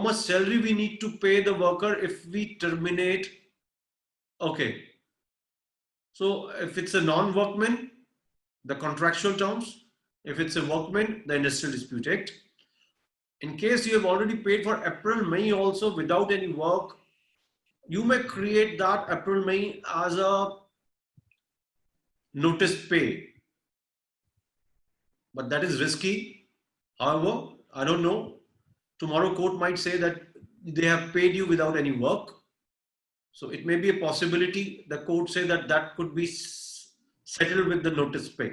much salary we need to pay the worker if we terminate. Okay. So if it's a non-workman, the contractual terms. If it's a workman, the Industrial Dispute Act. In case you have already paid for April, May also without any work, you may create that April, May as a notice pay. But that is risky. However, I don't know. Tomorrow court might say that they have paid you without any work. So it may be a possibility. The court say that that could be settled with the notice pay.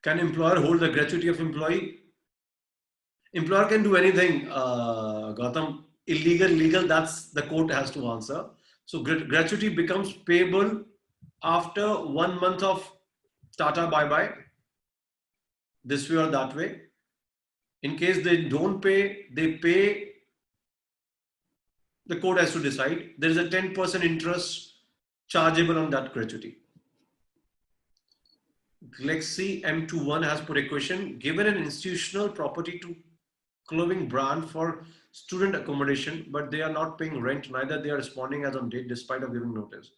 Can employer hold the gratuity of employee? Employer can do anything, Gautam. Illegal, legal, that's the court has to answer. So gratuity becomes payable after 1 month of Tata bye-bye, this way or that way. In case they don't pay, they pay, the court has to decide. There is a 10% interest chargeable on that gratuity. Galaxy M21 has put a question. Given an institutional property to clothing brand for student accommodation, but they are not paying rent, neither they are responding as on date despite of giving notice.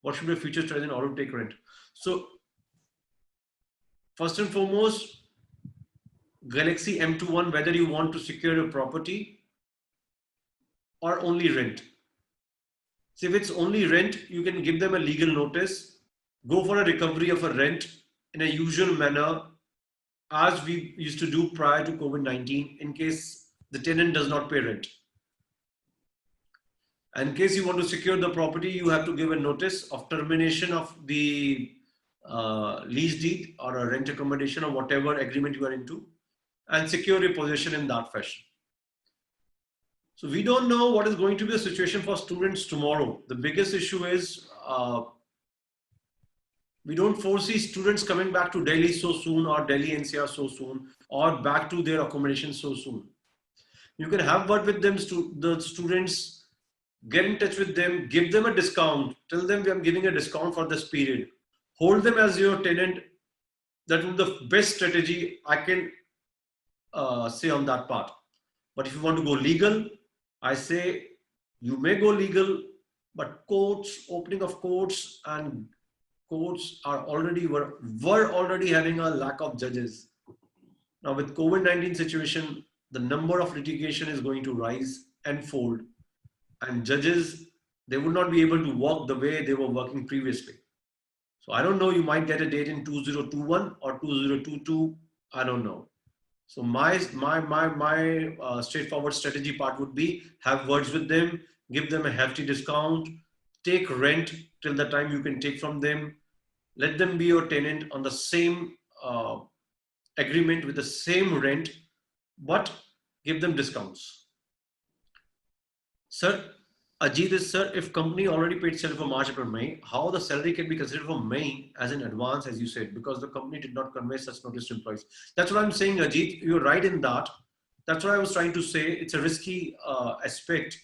What should be a future strategy in order to take rent? So first and foremost, Galaxy M21, whether you want to secure a property or only rent. So if it's only rent, you can give them a legal notice, go for a recovery of a rent in a usual manner as we used to do prior to COVID-19 in case the tenant does not pay rent. And in case you want to secure the property, you have to give a notice of termination of the lease deed or a rent accommodation or whatever agreement you are into and secure your possession in that fashion. So we don't know what is going to be the situation for students tomorrow. The biggest issue is we don't foresee students coming back to Delhi so soon or Delhi NCR so soon or back to their accommodation so soon. You can have word with them, the students, get in touch with them, give them a discount, tell them I'm giving a discount for this period. Hold them as your tenant. That will be the best strategy I can say on that part. But if you want to go legal, I say you may go legal, but courts, opening of courts and courts are already were already having a lack of judges. Now with COVID-19 situation, the number of litigation is going to rise and fold, and judges, they will not be able to work the way they were working previously. So I don't know, you might get a date in 2021 or 2022, I don't know. So my straightforward strategy part would be have words with them, give them a hefty discount, take rent till the time you can take from them, let them be your tenant on the same agreement with the same rent, but give them discounts. Sir, Ajit is, sir, if company already paid salary for March, April, May, how the salary can be considered for May as an advance, as you said, because the company did not convey such notice to employees. That's what I'm saying, Ajit. You're right in that. That's what I was trying to say. It's a risky aspect.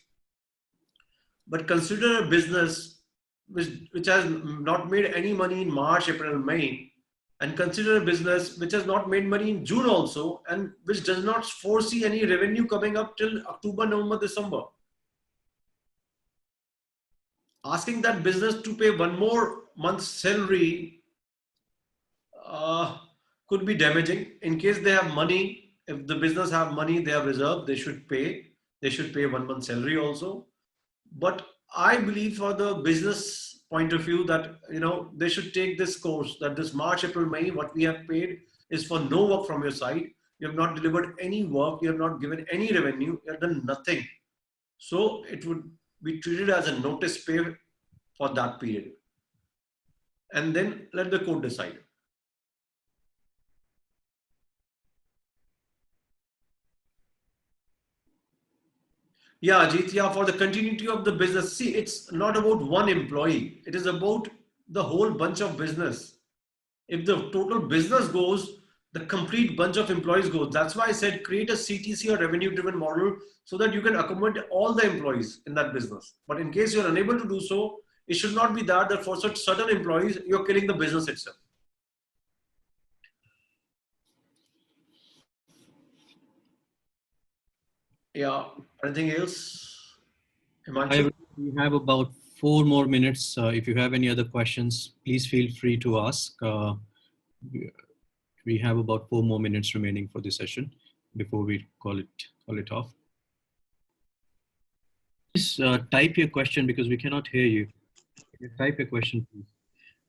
But consider a business which has not made any money in March, April, May, and consider a business which has not made money in June also, and which does not foresee any revenue coming up till October, November, December. Asking that business to pay 1 more month's salary could be damaging. In case they have money, if the business have money, they have reserve, they should pay. They should pay 1 month salary also. But I believe for the business point of view that, you know, they should take this course that this March, April, May, what we have paid is for no work from your side. You have not delivered any work. You have not given any revenue. You have done nothing. So it would be treated as a notice pay for that period. And then let the court decide. Yeah, Ajit, yeah, for the continuity of the business. See, it's not about one employee. It is about the whole bunch of business. If the total business goes, the complete bunch of employees goes. That's why I said create a CTC or revenue driven model so that you can accommodate all the employees in that business. But in case you're unable to do so, it should not be that for such certain employees, you're killing the business itself. Yeah. Anything else? Himanshu? We have about 4 more minutes. If you have any other questions, please feel free to ask. We have about 4 more minutes remaining for this session before we call it off. Please type your question because we cannot hear you. Type your question, please.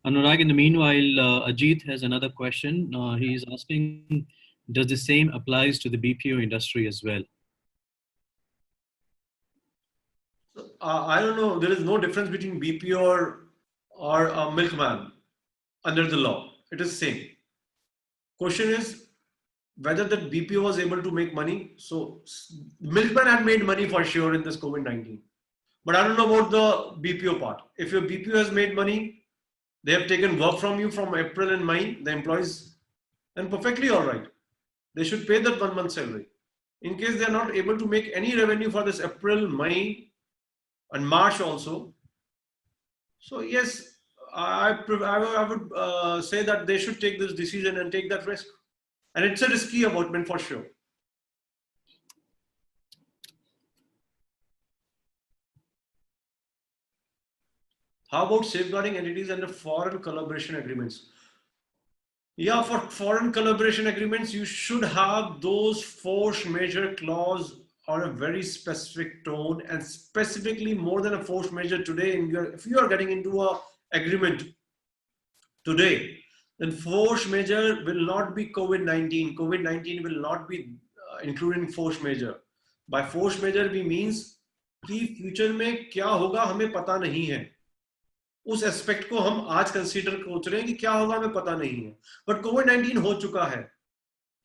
Anurag, in the meanwhile, Ajit has another question. He's asking, does the same applies to the BPO industry as well? I don't know. There is no difference between BPO or a milkman under the law. It is same. Question is whether that BPO was able to make money. So milkman had made money for sure in this COVID-19. But I don't know about the BPO part. If your BPO has made money, they have taken work from you from April and May, the employees, then perfectly all right. They should pay that 1 month salary. In case they are not able to make any revenue for this April, May, and March also. So yes, I would say that they should take this decision and take that risk. And it's a risky appointment for sure. How about safeguarding entities under foreign collaboration agreements? Yeah, for foreign collaboration agreements, you should have those force majeure clause on a very specific tone, and specifically more than a force majeure today. If you are getting into a agreement today, then force majeure will not be COVID-19. COVID-19 will not be included in force majeure. By force majeure we means कि future में क्या होगा हमें पता नहीं है. उस aspect को हम आज कंसीडर सोच रहे हैं कि क्या होगा हमें पता नहीं है, बट कोविड-19 हो चुका है.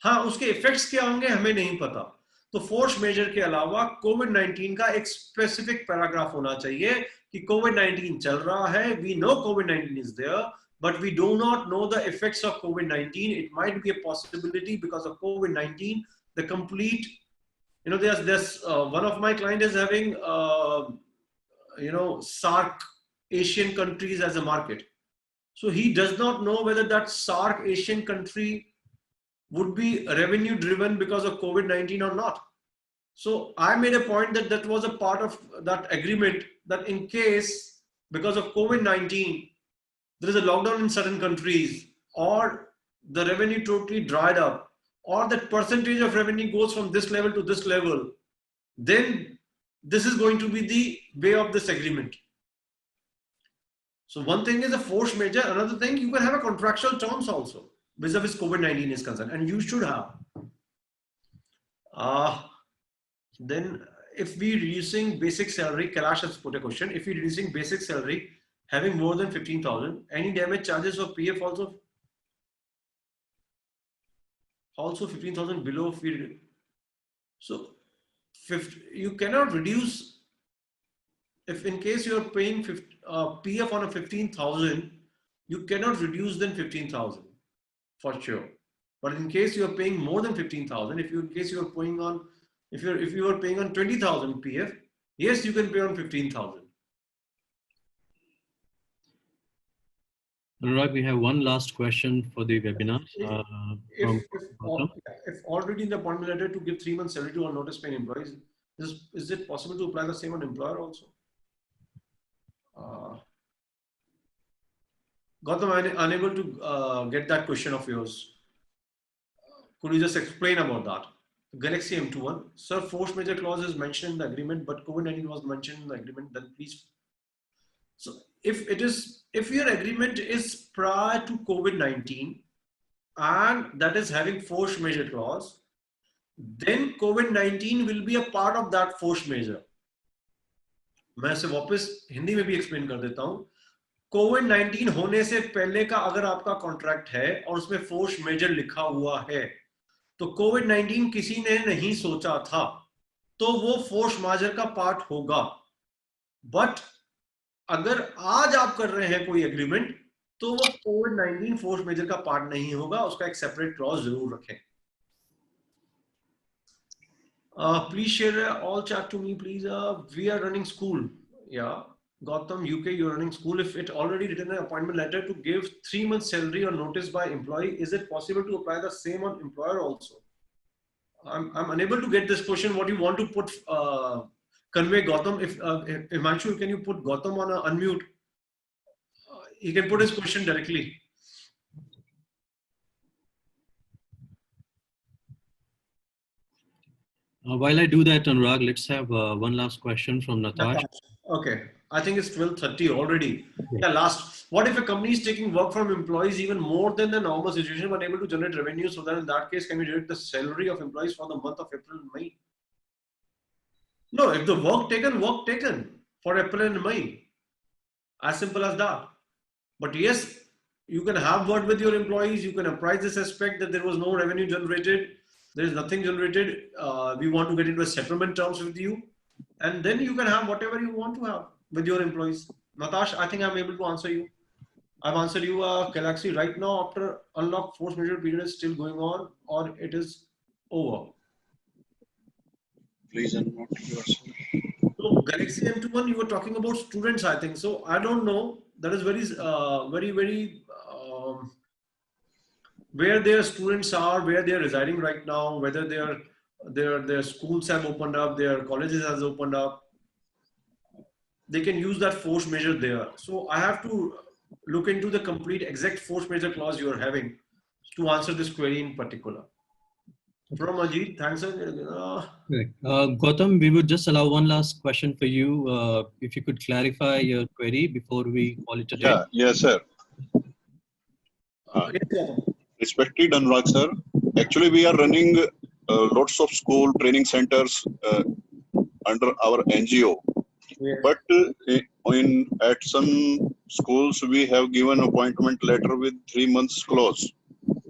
हाँ, उसके इफेक्ट्स क्या होंगे हमें नहीं पता. तो फोर्स मेजर के अलावा कोविड-19 का एक स्पेसिफिक पैराग्राफ होना चाहिए कि कोविड-19 चल रहा है, वी नो कोविड-19 is there, but we do not know the effects of COVID-19. It might be a possibility because of COVID-19, the complete, there's one of my clients is having, SAARC Asian countries as a market. So he does not know whether that SAARC Asian country would be revenue driven because of COVID-19 or not. So I made a point that that was a part of that agreement, that in case because of COVID-19, there is a lockdown in certain countries, or the revenue totally dried up, or that percentage of revenue goes from this level to this level, then this is going to be the way of this agreement. So one thing is a force majeure, another thing you can have a contractual terms also vis-a-vis COVID-19 is concerned, and you should have. Then if we reducing basic salary, Kailash has put a question, if we reducing basic salary having more than 15,000, any damage charges of PF also 15,000 below field. So you cannot reduce, if in case you are paying PF on a 15,000, you cannot reduce than 15,000 for sure. But in case you are paying more than 15,000, if you are paying on, if you are paying on 20,000 PF, yes, you can pay on 15,000. Anurag, we have one last question for the webinar. If already in the appointment letter to give 3 months salary to our notice paying employees, is it possible to apply the same on employer also? Gautam, I'm unable to get that question of yours. Could you just explain about that? Galaxy M21, sir, force majeure clause is mentioned in the agreement, but COVID-19 was mentioned in the agreement, then please. So if your agreement is prior to COVID-19 and that is having force majeure clause, then COVID-19 will be a part of that force majeure. मैं इसे वापस हिंदी में भी explain कर देता हूं. कोविड-19 होने से पहले का अगर आपका कॉन्ट्रैक्ट है और उसमें फोर्स मेजर लिखा हुआ है, तो कोविड-19 किसी ने नहीं सोचा था, तो वो फोर्स मेजर का पार्ट होगा. बट अगर आज आप कर रहे हैं कोई एग्रीमेंट, तो वो कोविड-19 फोर्स मेजर का पार्ट नहीं होगा, उसका एक सेपरेट क्लॉज जरूर रखें. Please share all chat to me, please. We are running school. Yeah, Gautam, UK, you're running school. If it already written an appointment letter to give 3 months salary or notice by employee, is it possible to apply the same on employer also? I'm unable to get this question. What you want to put, convey Gautam? If Himanshu, can you put Gautam on a unmute? He can put his question directly. While I do that, Anurag, let's have one last question from Natash. Okay, I think it's 12:30 already. Yeah, last. What if a company is taking work from employees even more than the normal situation, but able to generate revenue? So then, in that case, can we deduct the salary of employees for the month of April and May? No, if the work taken for April and May. As simple as that. But yes, you can have word with your employees. You can apprise this aspect that there was no revenue generated. There is nothing generated. We want to get into a settlement terms with you. And then you can have whatever you want to have with your employees. Natash, I think I'm able to answer you. I've answered you, Galaxy. Right now, after unlock force majeure period is still going on or it is over. Please unmute yourself. So Galaxy M21, you were talking about students, I think. So I don't know. That is very where their students are, where they are residing right now, whether their schools have opened up, their colleges has opened up. They can use that force measure there. So I have to look into the complete exact force measure clause you are having to answer this query in particular. From Ajit, thanks. Gautam, we would just allow one last question for you. If you could clarify your query before we call it a day. Yes, sir. Respected Anurag sir, actually we are running lots of school training centers under our NGO. Yeah. But at some schools we have given appointment letter with 3 months clause.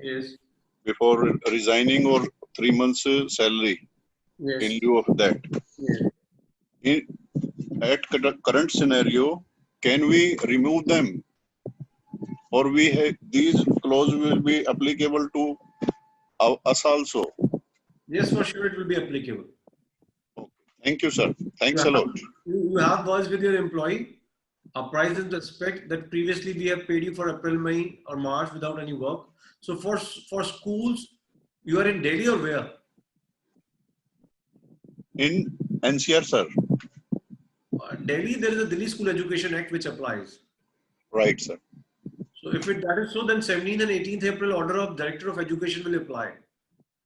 Yes. Before resigning or 3 months salary. Yes. In lieu of that. Yes. At current scenario, can we remove them? Or these clauses will be applicable to us also? Yes, for sure it will be applicable. Okay. Thank you, sir. Thanks a lot. You have words with your employee, apprise them to expect that previously we have paid you for April, May or March without any work. So for schools, you are in Delhi or where? In NCR, sir. Delhi, there is a Delhi School Education Act which applies. Right, sir. So if that is so, then 17th and 18th April order of Director of Education will apply.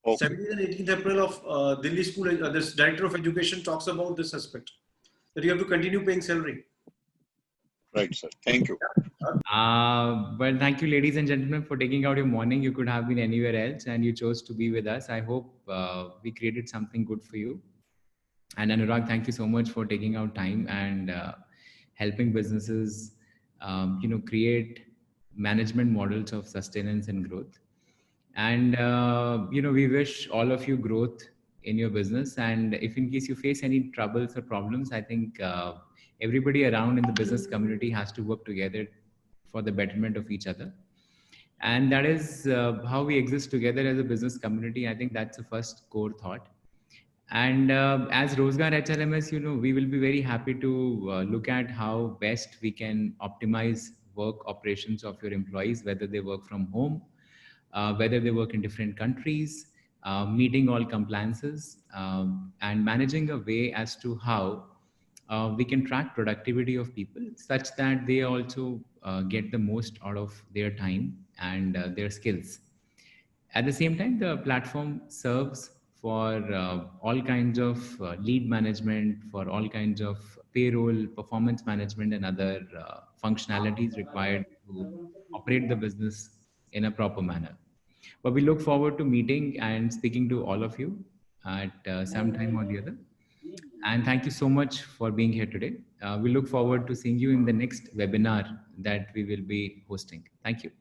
Okay. 17th and 18th April of Delhi School, this Director of Education talks about this aspect, that you have to continue paying salary. Right, sir. Thank you. Well, thank you, ladies and gentlemen, for taking out your morning. You could have been anywhere else and you chose to be with us. I hope we created something good for you. And Anurag, thank you so much for taking out time and helping businesses, create management models of sustenance and growth. And, we wish all of you growth in your business. And if in case you face any troubles or problems, I think everybody around in the business community has to work together for the betterment of each other. And that is how we exist together as a business community. I think that's the first core thought. And as Rozgar HRMS, we will be very happy to look at how best we can optimize work operations of your employees, whether they work from home, whether they work in different countries, meeting all compliances, and managing a way as to how we can track productivity of people such that they also get the most out of their time and their skills. At the same time, the platform serves for all kinds of lead management, for all kinds of payroll, performance management, and other functionalities required to operate the business in a proper manner. But we look forward to meeting and speaking to all of you at some time or the other. And thank you so much for being here today. We look forward to seeing you in the next webinar that we will be hosting. Thank you.